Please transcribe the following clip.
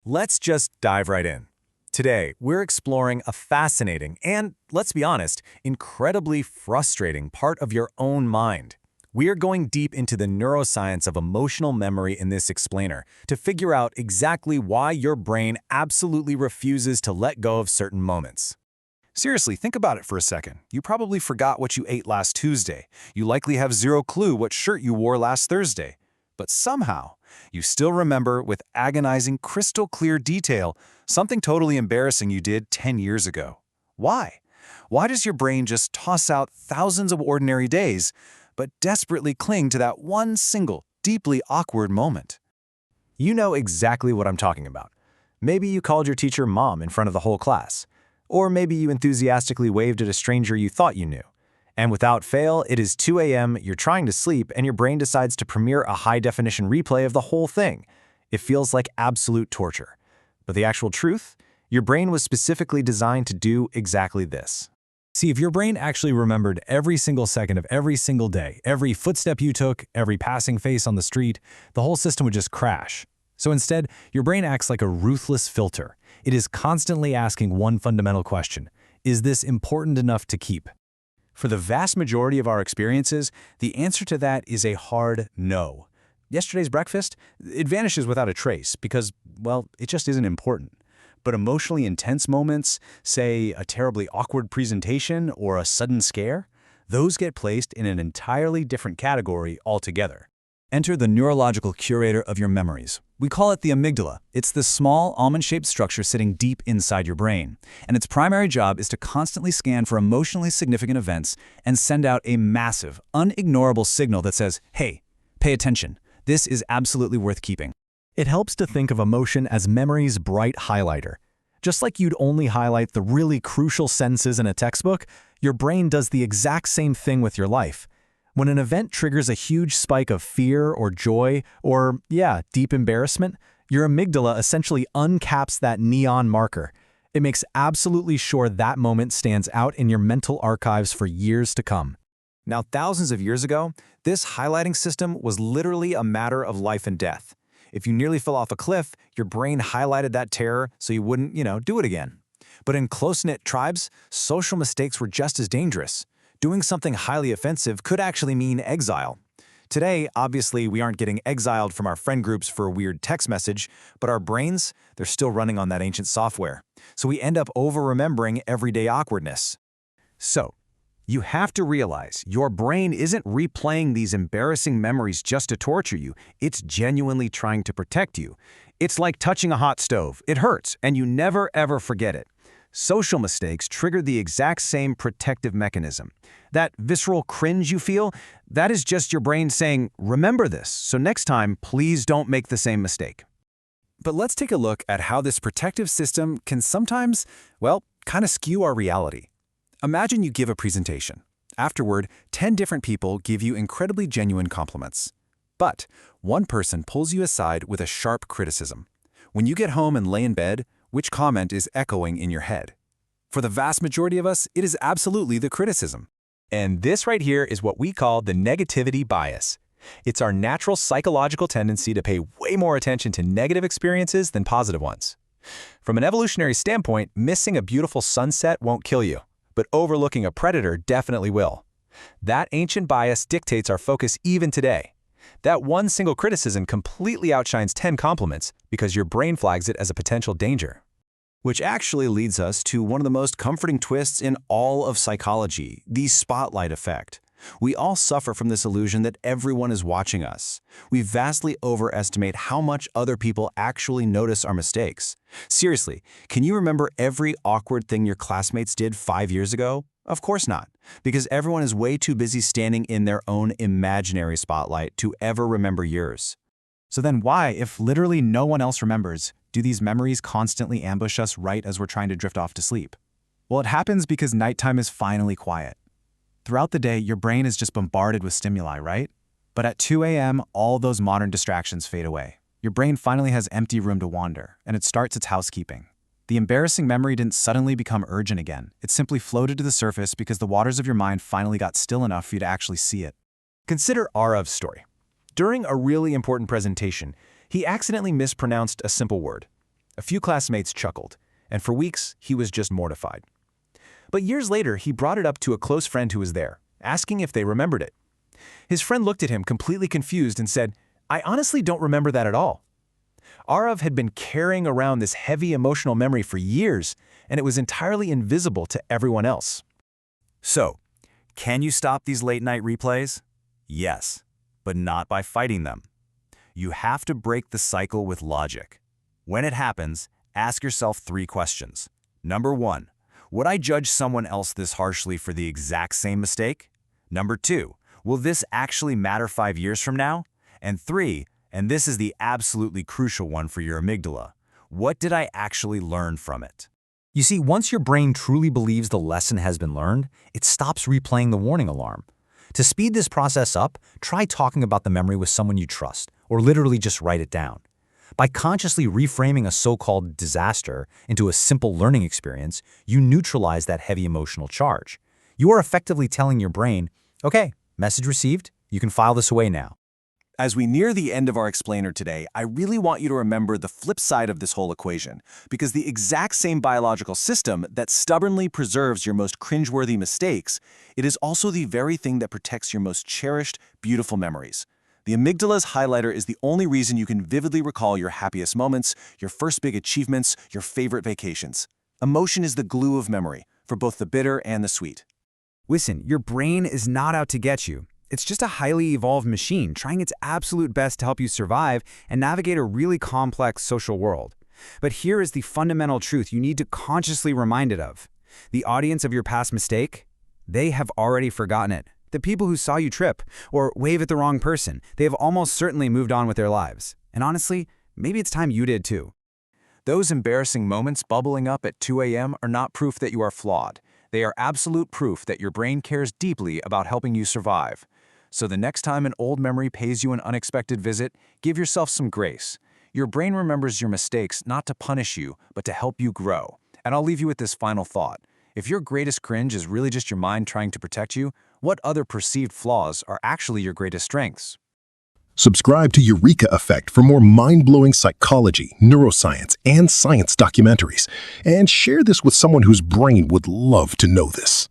Let's just dive right in. Today, we're exploring a fascinating and, let's be honest, incredibly frustrating part of your own mind. We are going deep into the neuroscience of emotional memory in this explainer to figure out exactly why your brain absolutely refuses to let go of certain moments. Seriously, think about it for a second. You probably forgot what you ate last Tuesday. You likely have zero clue what shirt you wore last Thursday. But somehow, you still remember with agonizing, crystal clear detail something totally embarrassing you did 10 years ago. Why? Why does your brain just toss out thousands of ordinary days, but desperately cling to that one single, deeply awkward moment? You know exactly what I'm talking about. Maybe you called your teacher mom in front of the whole class. Or maybe you enthusiastically waved at a stranger you thought you knew. And without fail, it is 2 a.m., you're trying to sleep, and your brain decides to premiere a high-definition replay of the whole thing. It feels like absolute torture. But the actual truth? Your brain was specifically designed to do exactly this. See, if your brain actually remembered every single second of every single day, every footstep you took, every passing face on the street, the whole system would just crash. So instead, your brain acts like a ruthless filter. It is constantly asking one fundamental question: is this important enough to keep? For the vast majority of our experiences, the answer to that is a hard no. Yesterday's breakfast, it vanishes without a trace because, well, it just isn't important. But emotionally intense moments, say a terribly awkward presentation or a sudden scare, those get placed in an entirely different category altogether. Enter the neurological curator of your memories. We call it the amygdala. It's this small, almond-shaped structure sitting deep inside your brain. And its primary job is to constantly scan for emotionally significant events and send out a massive, unignorable signal that says, hey, pay attention. This is absolutely worth keeping. It helps to think of emotion as memory's bright highlighter. Just like you'd only highlight the really crucial sentences in a textbook, your brain does the exact same thing with your life. When an event triggers a huge spike of fear or joy or, deep embarrassment, your amygdala essentially uncaps that neon marker. It makes absolutely sure that moment stands out in your mental archives for years to come. Now, thousands of years ago, this highlighting system was literally a matter of life and death. If you nearly fell off a cliff, your brain highlighted that terror so you wouldn't, do it again. But in close-knit tribes, social mistakes were just as dangerous. Doing something highly offensive could actually mean exile. Today, obviously, we aren't getting exiled from our friend groups for a weird text message, but our brains, they're still running on that ancient software. So we end up over-remembering everyday awkwardness. So, you have to realize your brain isn't replaying these embarrassing memories just to torture you. It's genuinely trying to protect you. It's like touching a hot stove. It hurts, and you never ever forget it. Social mistakes trigger the exact same protective mechanism. That visceral cringe you feel, that is just your brain saying, remember this, so next time, please don't make the same mistake. But let's take a look at how this protective system can sometimes, kind of skew our reality. Imagine you give a presentation. Afterward, 10 different people give you incredibly genuine compliments. But one person pulls you aside with a sharp criticism. When you get home and lay in bed, which comment is echoing in your head? For the vast majority of us, it is absolutely the criticism. And this right here is what we call the negativity bias. It's our natural psychological tendency to pay way more attention to negative experiences than positive ones. From an evolutionary standpoint, missing a beautiful sunset won't kill you, but overlooking a predator definitely will. That ancient bias dictates our focus even today. That one single criticism completely outshines 10 compliments because your brain flags it as a potential danger. Which actually leads us to one of the most comforting twists in all of psychology, the spotlight effect. We all suffer from this illusion that everyone is watching us. We vastly overestimate how much other people actually notice our mistakes. Seriously, can you remember every awkward thing your classmates did 5 years ago? Of course not, because everyone is way too busy standing in their own imaginary spotlight to ever remember yours. So then why, if literally no one else remembers, do these memories constantly ambush us right as we're trying to drift off to sleep? Well, it happens because nighttime is finally quiet. Throughout the day, your brain is just bombarded with stimuli, right? But at 2 a.m., all those modern distractions fade away. Your brain finally has empty room to wander, and it starts its housekeeping. The embarrassing memory didn't suddenly become urgent again. It simply floated to the surface because the waters of your mind finally got still enough for you to actually see it. Consider Arav's story. During a really important presentation, he accidentally mispronounced a simple word. A few classmates chuckled, and for weeks he was just mortified. But years later, he brought it up to a close friend who was there, asking if they remembered it. His friend looked at him completely confused and said, "I honestly don't remember that at all." Arav had been carrying around this heavy emotional memory for years, and it was entirely invisible to everyone else. So, can you stop these late-night replays? Yes, but not by fighting them. You have to break the cycle with logic. When it happens, ask yourself 3 questions. Number 1, would I judge someone else this harshly for the exact same mistake? Number 2, will this actually matter 5 years from now? And 3, and this is the absolutely crucial one for your amygdala, what did I actually learn from it? You see, once your brain truly believes the lesson has been learned, it stops replaying the warning alarm. To speed this process up, try talking about the memory with someone you trust, or literally just write it down. By consciously reframing a so-called disaster into a simple learning experience, you neutralize that heavy emotional charge. You are effectively telling your brain, okay, message received, you can file this away now. As we near the end of our explainer today, I really want you to remember the flip side of this whole equation, because the exact same biological system that stubbornly preserves your most cringeworthy mistakes, it is also the very thing that protects your most cherished, beautiful memories. The amygdala's highlighter is the only reason you can vividly recall your happiest moments, your first big achievements, your favorite vacations. Emotion is the glue of memory, for both the bitter and the sweet. Listen, your brain is not out to get you. It's just a highly evolved machine trying its absolute best to help you survive and navigate a really complex social world. But here is the fundamental truth you need to consciously remind it of. The audience of your past mistake, they have already forgotten it. The people who saw you trip or wave at the wrong person, they have almost certainly moved on with their lives. And honestly, maybe it's time you did too. Those embarrassing moments bubbling up at 2 a.m. are not proof that you are flawed. They are absolute proof that your brain cares deeply about helping you survive. So the next time an old memory pays you an unexpected visit, give yourself some grace. Your brain remembers your mistakes not to punish you, but to help you grow. And I'll leave you with this final thought. If your greatest cringe is really just your mind trying to protect you, what other perceived flaws are actually your greatest strengths? Subscribe to Eureka Effect for more mind-blowing psychology, neuroscience, and science documentaries. And share this with someone whose brain would love to know this.